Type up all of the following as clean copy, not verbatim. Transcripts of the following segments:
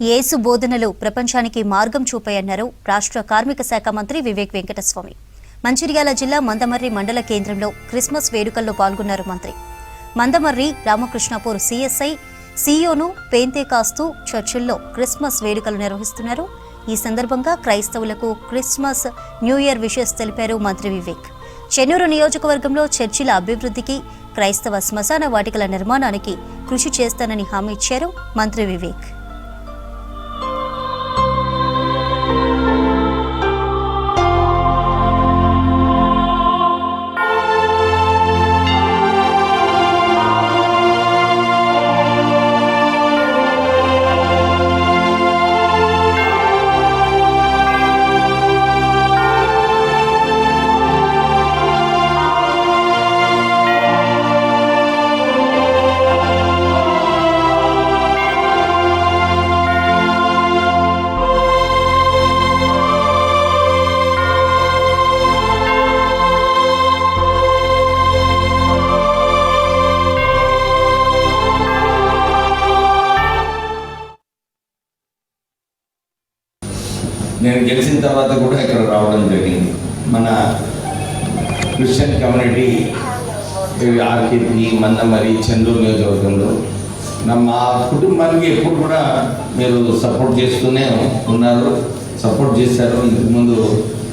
యేసు బోధనలు ప్రపంచానికి మార్గం చూపాయన్నారు రాష్ట్ర కార్మిక శాఖ మంత్రి వివేక్ వెంకటస్వామి. మంచిర్యాల జిల్లా మందమర్రి మండల కేంద్రంలో క్రిస్మస్ వేడుకల్లో పాల్గొన్నారు మంత్రి. మందమర్రి రామకృష్ణపూర్ సిఎస్ఐ సియోను పేంతేకాస్తు చర్చిల్లో క్రిస్మస్ వేడుకలు నిర్వహిస్తున్నారు. ఈ సందర్భంగా క్రైస్తవులకు క్రిస్మస్ న్యూ ఇయర్ విషెస్ తెలిపారు మంత్రి వివేక్. చెన్నూరు నియోజకవర్గంలో చర్చిల అభివృద్ధికి, క్రైస్తవ శ్మశాన వాటికల నిర్మాణానికి కృషి చేస్తానని హామీ ఇచ్చారు మంత్రి వివేక్. నేను గెలిచిన తర్వాత కూడా ఇక్కడ రావడం జరిగింది. మన Christian community RKP Mandamarri Chennur నియోజకవర్గంలో మా కుటుంబానికి ఎప్పుడు కూడా మీరు సపోర్ట్ చేస్తూనే ఉన్నారు, సపోర్ట్ చేశారు. ఇంతకుముందు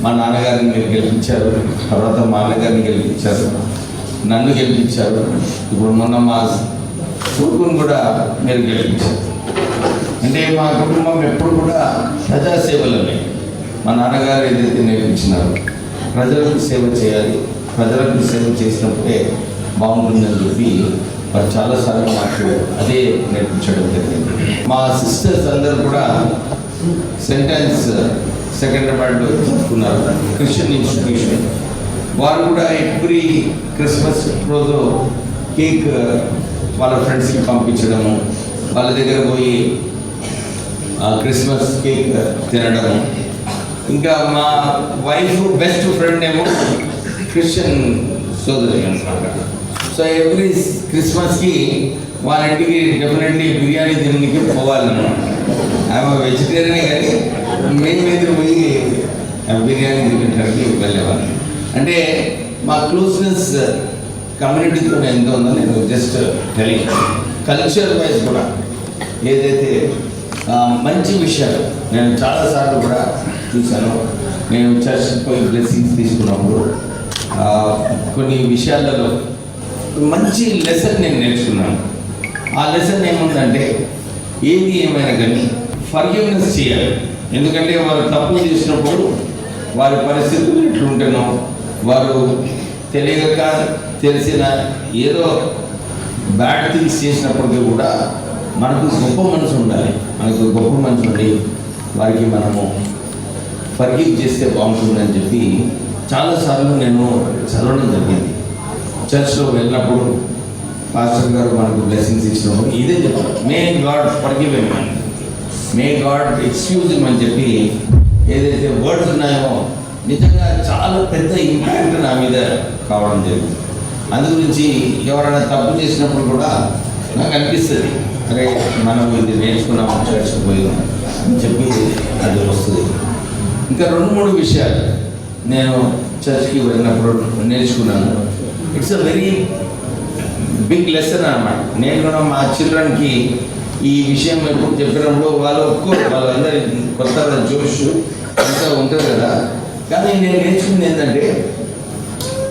మా నాన్నగారిని మీరు గెలిపించారు, తర్వాత మా అన్నగారిని గెలిపించారు, నన్ను గెలిపించారు, ఇప్పుడు మొన్న మా కొడుకుని కూడా మీరు గెలిపించారు. అంటే మా కుటుంబం ఎప్పుడు కూడా ప్రజాసేవలోనే మా నాన్నగారు ఏదైతే నేర్పించినారో ప్రజలకు సేవ చేయాలి, ప్రజలకు సేవ చేసినప్పుడే బాగుంటుందని చెప్పి వారు చాలాసార్లు మాకు అదే నేర్పించడం జరిగింది. మా సిస్టర్స్ అందరూ కూడా సెంటెన్స్ సెకండరీలో చదువుకున్నారు క్రిస్టియన్ ఇన్స్టిట్యూషన్. వారు కూడా ఎవ్రీ క్రిస్మస్ రోజు కేక్ వాళ్ళ ఫ్రెండ్స్కి పంపించడము, వాళ్ళ దగ్గర పోయి క్రిస్మస్ కేక్ తినడము. ఇంకా మా వైఫ్ బెస్ట్ ఫ్రెండ్ ఏమో క్రిస్టియన్ సోదరి అనమాట. సో ఎవ్రీ క్రిస్మస్కి వాళ్ళ ఇంటికి డెఫినెట్లీ బిర్యానీ తినడానికి పోవాలన్నమాట. ఆమె వెజిటేరియనే కానీ మేమైతే పోయి బిర్యానీ తినడానికి వెళ్ళేవాళ్ళం. అంటే మా క్లోజ్నెస్ కమ్యూనిటీతో ఎంత ఉందో నేను జస్ట్ టెలింగ్. కల్చర్ వైజ్ కూడా ఏదైతే మంచి విషయాలు నేను చాలాసార్లు కూడా చూశాను. నేను చర్చ్కి పోయి బ్లెస్సింగ్స్ తీసుకున్నప్పుడు కొన్ని విషయాలలో మంచి లెసన్ నేను నేర్చుకున్నాను. ఆ లెసన్ ఏముందంటే ఏది ఏమైనా కానీ ఫర్గివ్నెస్ చేయాలి. ఎందుకంటే వారు తప్పు చేసినప్పుడు వారి పరిస్థితులు ఎట్లుంటేనో, వారు తెలియక తెలిసిన ఏదో బ్యాడ్ థింగ్స్ చేసినప్పటికీ కూడా మనకు గొప్ప మనసు ఉండాలి. మనకు గొప్ప మనసు ఉండి వారికి మనము ఫర్గివ్ చేస్తే బాగుంటుందని చెప్పి చాలాసార్లు నేను చదవడం జరిగింది. చర్చ్లో వెళ్ళినప్పుడు పాస్టర్ గారు మనకు బ్లెస్సింగ్స్ ఇచ్చినప్పుడు ఇదే చెప్పారు, may God forgive him, may God excuse him అని చెప్పి ఏదైతే వర్డ్స్ ఉన్నాయో నిజంగా చాలా పెద్ద ఇంపాక్ట్ నా మీద కావడం జరిగింది. అందు గురించి ఎవరైనా తప్పు చేసినప్పుడు కూడా నాకు అనిపిస్తుంది, అరే మనం ఇది నేర్చుకున్నాము, చర్చ్కి పోయాం అని చెప్పి అది వస్తుంది. ఇంకా 2-3 విషయాలు నేను చర్చ్కి వెళ్ళినప్పుడు నేర్చుకున్నాను. It's a very big lesson అన్నమాట. నేను కూడా మా చిల్డ్రన్కి ఈ విషయం ఎప్పుడు చెప్పినప్పుడు వాళ్ళు వాళ్ళందరి కొత్త జోష్ అంతా ఉంటుంది కదా. కానీ నేను నేర్చుకుంది ఏంటంటే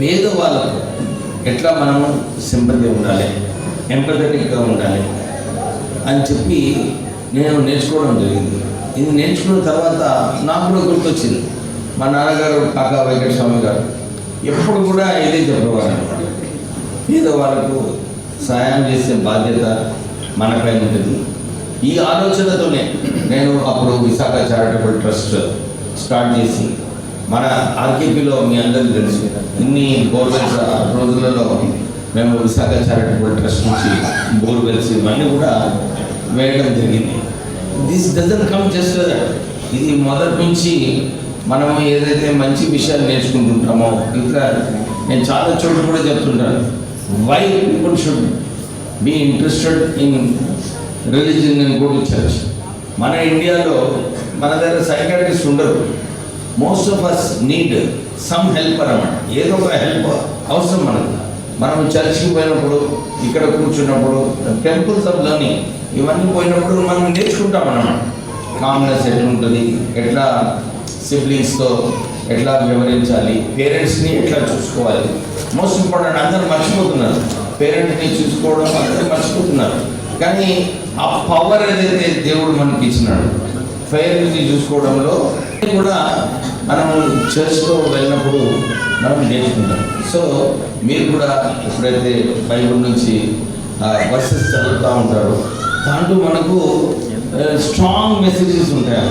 పేదవాళ్ళకు ఎట్లా మనము సింపతి ఉండాలి, ఎంపథెటిక్గా ఉండాలి అని చెప్పి నేను నేర్చుకోవడం జరిగింది. ఇది నేర్చుకున్న తర్వాత నాకు కూడా గుర్తొచ్చింది, మా నాన్నగారు కాకా వెంకటస్వామి గారు ఎప్పుడు కూడా ఇదే చెప్పేవారు అనమాట, పేదవాళ్ళకు సహాయం చేసే బాధ్యత మనపై ఉంటుంది. ఈ ఆలోచనతోనే నేను అప్పుడు విశాఖ చారిటబుల్ ట్రస్ట్ స్టార్ట్ చేసి మన ఆర్కేపీలో మీ అందరికీ తెలుసు ఇన్ని బోర్వెల్స్ రోజులలో మేము విశాఖ చారిటబుల్ ట్రస్ట్ నుంచి బోర్వెల్స్ ఇవన్నీ కూడా వేయడం జరిగింది. This doesn't come just that. ఇది మొదటి నుంచి మనము ఏదైతే మంచి విషయాలు నేర్చుకుంటుంటామో, ఇంకా నేను చాలా చోట్ల కూడా చెప్తుంటాను, why people should be interested in religion and go to church. మన ఇండియాలో మన దగ్గర సైకాట్రిస్ట్ ఉండరు. Most of us need some helper అన్నమాట. ఏదో ఒక హెల్ప్ అవసరం మనకు. మనం చర్చికి పోయినప్పుడు, ఇక్కడ కూర్చున్నప్పుడు, టెంపుల్స్ ఆఫ్ లర్నింగ్ ఇవన్నీ పోయినప్పుడు మనం నేర్చుకుంటాం అన్నమాట. కామ్నెస్ ఎట్లా ఉంటుంది, ఎట్లా సిబ్లింగ్స్తో ఎట్లా వ్యవహరించాలి, పేరెంట్స్ని ఎట్లా చూసుకోవాలి. మోస్ట్ ఇంపార్టెంట్ అందరూ మర్చిపోతున్నారు, పేరెంట్ని చూసుకోవడం అందరూ మర్చిపోతున్నారు. కానీ ఆ పవర్ ఏదైతే దేవుడు మనకి ఇచ్చినాడు పేరెంట్ని చూసుకోవడంలో కూడా మనం చర్చ్లో వెళ్ళినప్పుడు మనం నేర్చుకుంటాం. సో మీరు కూడా ఎప్పుడైతే బైబిల్ నుంచి వర్సెస్ చదువుతూ ఉంటారో దాంట్లో మనకు స్ట్రాంగ్ మెసేజెస్ ఉంటాయి.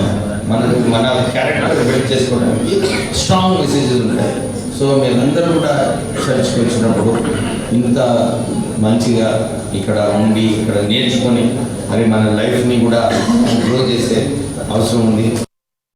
మన క్యారెక్టర్ బిల్డ్ చేసుకోవడానికి స్ట్రాంగ్ మెసేజెస్ ఉంటాయి. సో మీరందరూ కూడా చర్చ్కి వచ్చినప్పుడు ఇంత మంచిగా ఇక్కడ ఉండి ఇక్కడ నేర్చుకొని మరి మన లైఫ్ని కూడా గ్రో చేసే అవసరం ఉంది.